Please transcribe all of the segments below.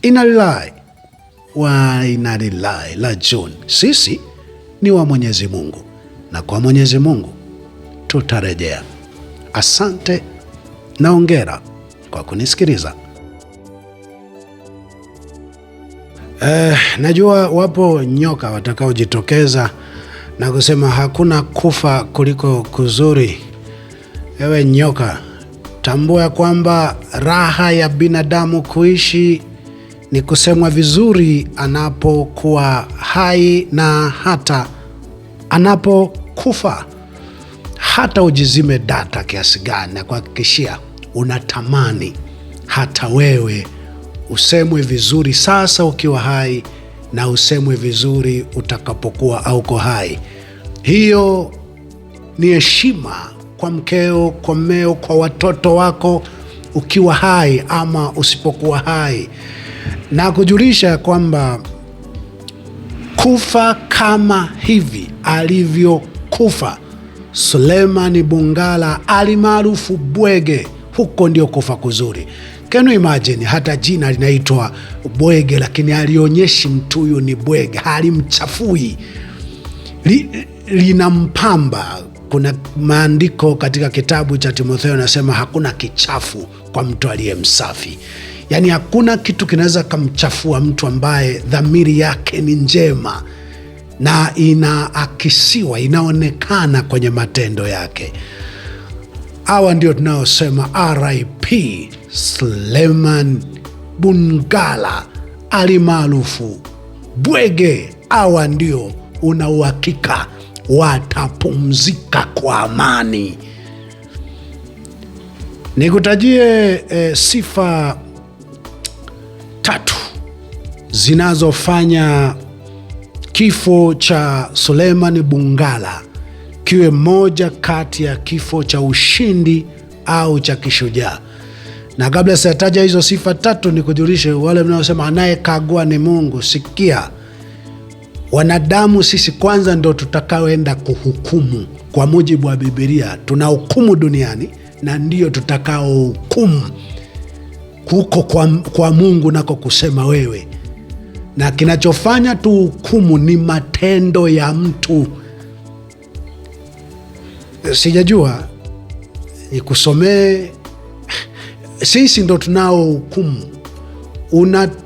Inna lillahi wa inna ilaihi rajiun. Sisi ni wa Mwenyezi Mungu na kwa Mwenyezi Mungu tutarejea. Asante na hongera kwa kunisikiliza. Najua wapo nyoka watakaojitokeza na kusema hakuna kufa kuliko kuzuri. Ewe nyoka, tambua kwamba raha ya binadamu kuishi ni kusemwa vizuri anapokuwa hai na hata anapokufa. Hata ujizime data kiasi gani, na kuhakikishia unatamani hata wewe usemwe vizuri sasa ukiwa hai na usemwe vizuri utakapokuwa hauko hai. Hiyo ni heshima kwa mkeo, kwa mmeo, kwa watoto wako ukiwa hai ama usipokuwa hai. Na kujulisha kwamba kufa kama hivi alivyokufa Suleiman Bungala alimaarufu Bwege, huko ndio kufa kuzuri. Can you imagine, hata jina linaitwa Bwege lakini alionyeshi mtu huyu ni Bwege, halimchafui, linampamba. Kuna maandiko katika kitabu cha Timotheo nasema hakuna kichafu kwa mtu aliye msafi. Yaani hakuna kitu kinaweza kumchafua mtu ambaye dhamiri yake ni njema na inaakisiwa, inaonekana kwenye matendo yake. Hawa ndio tunaosema RIP Suleiman Bungala alimaarufu Bwege. Hawa ndio una uhakika watapumzika kwa amani. Nikutajie sifa 3 zinazofanya kifo cha Suleiman Bungala kiwe moja kati ya kifo cha ushindi au cha kishujaa. Na kabla sijataja hizo sifa 3, nikujulishe wale mnaosema anayekagua ni Mungu. Sikia, wanadamu sisi kwanza ndo tutakaoenda kuhukumu. Kwa mujibu wa Biblia tunahukumu duniani na ndio tutakao hukumu huko kwa Mungu nako kusema wewe. Na kinachofanya tuhukumu ni matendo ya mtu. Sijajua nikusomee. Sisi ndo tunao hukumu.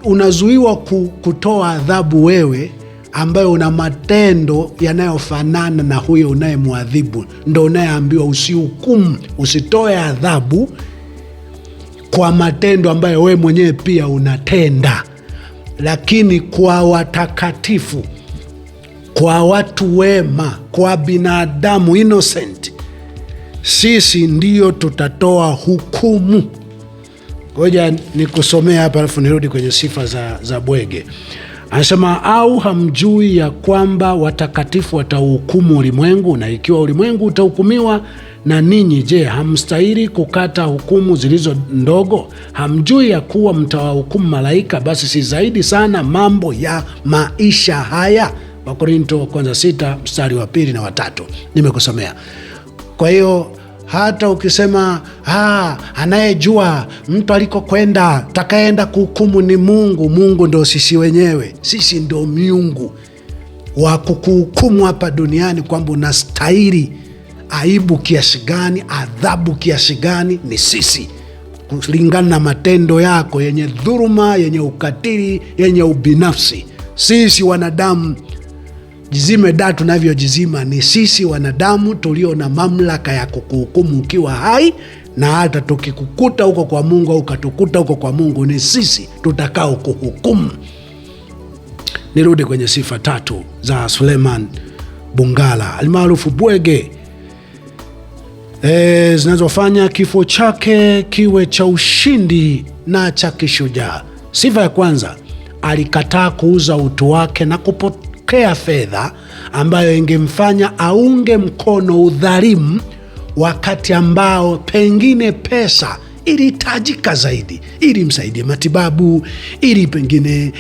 Unazuiwa kutoa adhabu wewe ambayo una matendo yanayofanana na huyo unayemwadhibu. Ndo unayeambiwa usihukumu, usitoe adhabu kwa matendo ambayo wewe mwenyewe pia unatenda. Lakini kwa watakatifu, kwa watu wema, kwa binadamu innocent, sisi ndio tutatoa hukumu. Ngoja nikusomea hapa alafu nirudi kwenye sifa za Bwege. Anasema, au hamjui ya kwamba watakatifu watahukumu ulimwengu, na ikiwa ulimwengu utahukumiwa na ninyi, je, hamstahili kukata hukumu zilizo ndogo? Hamjui ya kuwa mtawahukumu malaika? Basi si zaidi sana mambo ya maisha haya. Wakorintho wa kwanza 6 mstari wa 2 na wa 3 nimekusomea. Kwa hiyo hata ukisema anayejua mtu alikokwenda, takaenda kuhukumu ni Mungu. Mungu ndo sisi wenyewe. Sisi ndo miungu wa kukuhukumu hapa duniani kwamba unastahili aibu kiasi gani, adhabu kiasi gani, ni sisi, kulingana na matendo yako yenye dhuluma, yenye ukatili, yenye ubinafsi. Sisi wanadamu, jizime datu tunavyojizima, ni sisi wanadamu tulio na mamlaka ya kukuhukumu ukiwa hai, na hata tukikukuta huko kwa Mungu au ukatukuta huko kwa Mungu, ni sisi tutakao kuhukumu. Nirudi kwenye sifa 3 za Suleiman Bungala almaarufu Bwege, zinazofanya kifo chake kiwe cha ushindi na cha kishujaa. Sifa ya kwanza, alikataa kuuza utu wake na kupokea fedha ambayo ingemfanya aunge mkono udhalimu, wakati ambao pengine pesa ilihitajika zaidi ili msaidie matibabu, ili pengine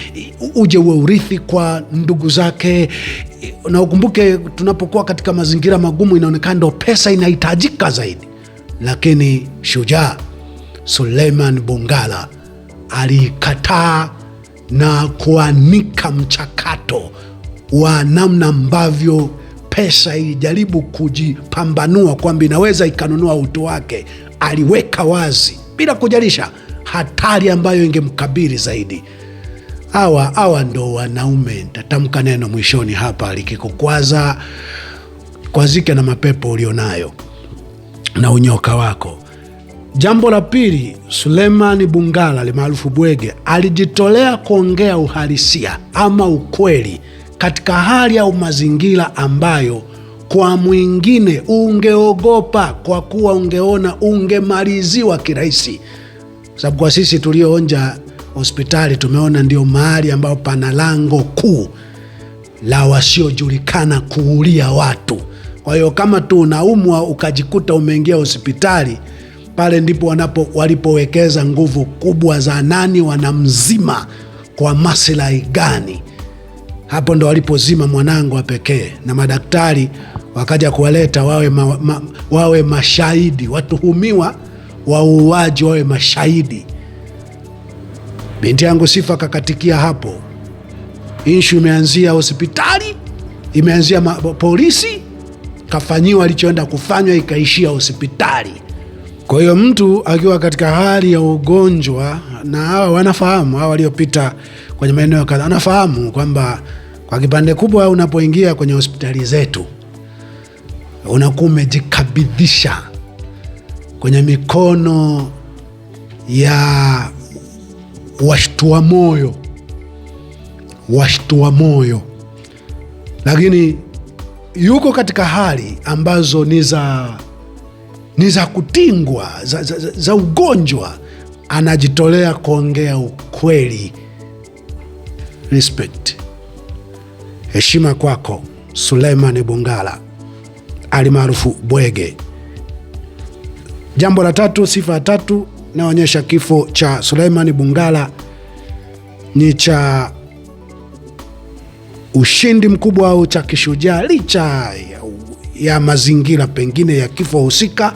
uje uwe urithi kwa ndugu zake. Na ukumbuke tunapokuwa katika mazingira magumu inaonekana ndo pesa inahitajika zaidi. Lakini shujaa Suleiman Bungala alikataa na kuanika mchakato wa namna ambavyo pesa ilijaribu kujipambanua kwamba inaweza ikanunua utu wake. Aliweka wazi bila kujalisha hatari ambayo ingemkabili zaidi. Hawa ndo wanaume. Tatamka neno mwishoni hapa likikukwaza, kwazike na mapepo ulionayo na unyoka wako. Jambo la pili, Suleiman Bungala alimaarufu Bwege alijitolea kuongea uhalisia ama ukweli katika hali au mazingira ambayo kwa mwingine ungeogopa, kwa kuwa ungeona ungemaliziwa kirahisi. Sababu kwa sisi tulioonja hospitali tumeona ndio mahali ambao pana lango kuu la wasiojulikana kuulia watu. Kwa hiyo kama tu unaumwa ukajikuta umeingia hospitali, pale ndipo walipowekeza nguvu kubwa za nani wanamzima kwa maslahi gani. Hapo ndo walipozima mwanangu wa pekee, na madaktari wakaja kuwaleta wawe mashahidi, watuhumiwa wa uuaji wawe mashahidi. Binti yangu Sifa kakatikia hapo. Inshu imeanzia hospitali, imeanzia polisi, kafanyiwa alichoenda kufanywa, ikaishia hospitali. Kwa hiyo mtu akiwa katika hali ya ugonjwa, na hawa wanafahamu, hawa waliopita kwenye maeneo kadhaa wanafahamu kwamba kwa kipande kubwa unapoingia kwenye hospitali zetu unakuwa umejikabidhisha kwenye mikono ya washtua moyo, lakini yuko katika hali ambazo ni za kutingwa, za ugonjwa, anajitolea kuongea ukweli. Respect, heshima kwako Suleiman Bungala alimaarufu Bwege. Jambo la tatu, sifa ya tatu inaonyesha kifo cha Suleiman Bungala ni cha ushindi mkubwa au cha kishujaa, licha ya mazingira pengine ya kifo husika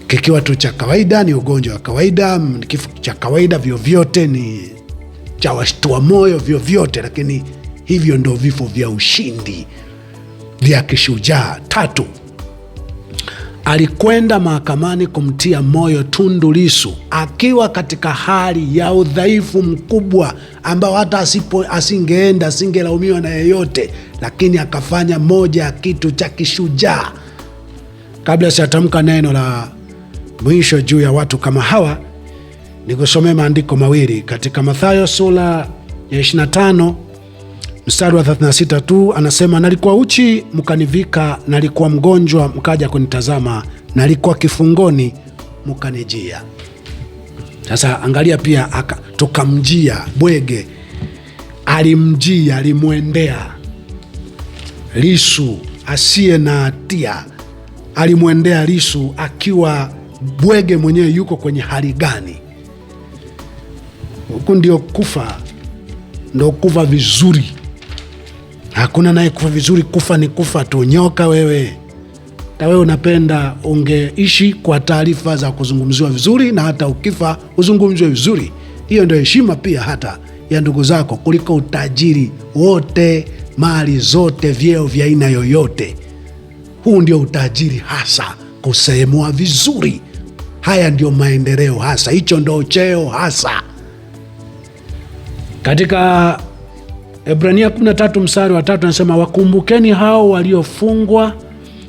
kikiwa tu cha kawaida, ni ugonjwa wa kawaida, ni kifo cha kawaida, vyovyote ni cha washtua moyo vyovyote, lakini hivyo ndo vifo vya ushindi vya kishujaa. Tatu, alikwenda mahakamani kumtia moyo Tundu Lissu akiwa katika hali ya udhaifu mkubwa ambao hata asingeenda asingelaumiwa na yeyote, lakini akafanya moja ya kitu cha kishujaa. Kabla sijatamka neno la mwisho juu ya watu kama hawa, nikusomea maandiko mawili katika Mathayo sura ya 25 mstari wa 36 tu. Anasema, nalikuwa uchi mkanivika, nalikuwa mgonjwa mkaja kunitazama, nalikuwa kifungoni mkanijia. Sasa angalia pia tukamjia. Bwege alimjia, alimwendea Lissu asiye na hatia, alimwendea Lissu akiwa Bwege mwenyewe yuko kwenye hali gani? Huku ndio kufa vizuri. Hakuna naye kufa vizuri, kufa ni kufa tu. Nyoka wewe, hata wewe unapenda ungeishi kwa taarifa za kuzungumziwa vizuri, na hata ukifa uzungumzwe vizuri. Hiyo ndio heshima pia hata ya ndugu zako, kuliko utajiri wote, mali zote, vyeo vya aina yoyote. Huu ndio utajiri hasa, kusemwa vizuri. Haya ndio maendeleo hasa, hicho ndio cheo hasa. Katika Ebrania 13 mstari wa 3 anasema, wakumbukeni hao waliofungwa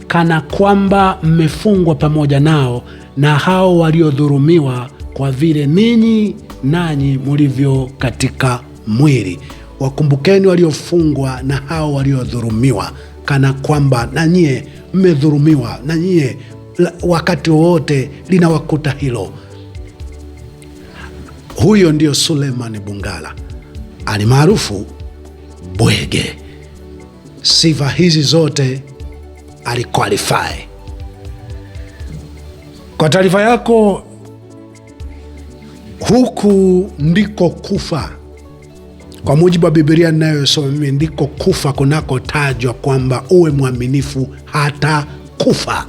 kana kwamba mmefungwa pamoja nao, na hao waliodhulumiwa kwa vile ninyi nanyi mulivyo katika mwili. Wakumbukeni waliofungwa na hao waliodhulumiwa, kana kwamba na nyie mmedhulumiwa, na nyie wakati wowote linawakuta hilo. Huyo ndio Suleiman Bungala alimaarufu Bwege. Sifa hizi zote aliqualify. Kwa taarifa yako, huku ndiko kufa, kwa mujibu wa Biblia ninayosoma mimi, ndiko kufa kunakotajwa kwamba uwe mwaminifu hata kufa.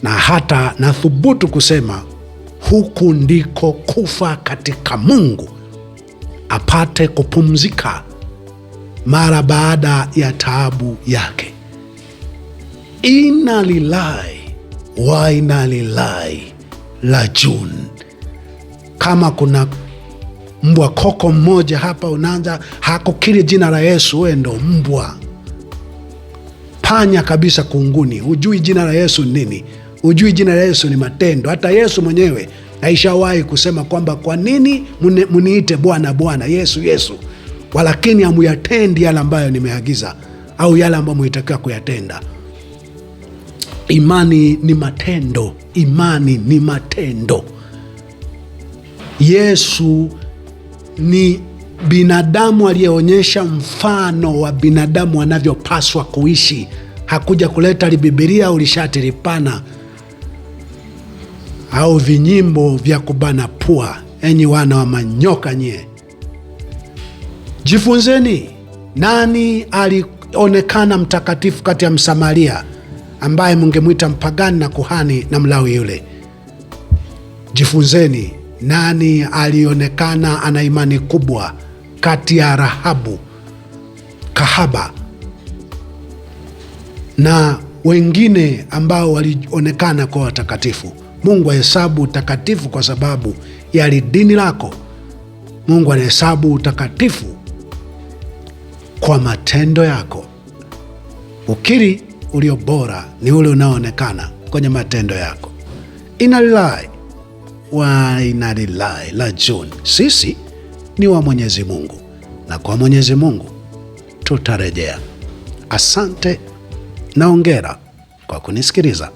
Na hata nathubutu kusema huku ndiko kufa katika Mungu apate kupumzika mara baada ya taabu yake. Inna lillahi wa inna ilaihi rajiun. Kama kuna mbwa koko mmoja hapa unaanza hakukiri jina la Yesu, wewe ndo mbwa panya kabisa kunguni. Hujui jina la Yesu nini, hujui jina la Yesu ni matendo. Hata Yesu mwenyewe aishawahi kusema kwamba kwa nini muniite Bwana Bwana, Yesu Yesu, walakini hamuyatendi yale ambayo nimeagiza, au yale ambayo mlitakiwa kuyatenda. Imani ni matendo, imani ni matendo. Yesu ni binadamu aliyeonyesha mfano wa binadamu wanavyopaswa kuishi. Hakuja kuleta libibilia au lishati lipana au vinyimbo vya kubana pua. Enyi wana wa manyoka nyie, jifunzeni. Nani alionekana mtakatifu kati ya Msamaria ambaye mungemwita mpagani na kuhani na Mlawi yule? Jifunzeni. Nani alionekana ana imani kubwa kati ya Rahabu kahaba na wengine ambao walionekana kwa watakatifu? Mungu ahesabu utakatifu kwa sababu ya dini lako. Mungu anahesabu utakatifu kwa matendo yako. Ukiri ulio bora ni ule unaoonekana kwenye matendo yako. Inna lillahi wa inna ilaihi rajiun. Sisi ni wa Mwenyezi Mungu na kwa Mwenyezi Mungu tutarejea. Asante na hongera kwa kunisikiliza.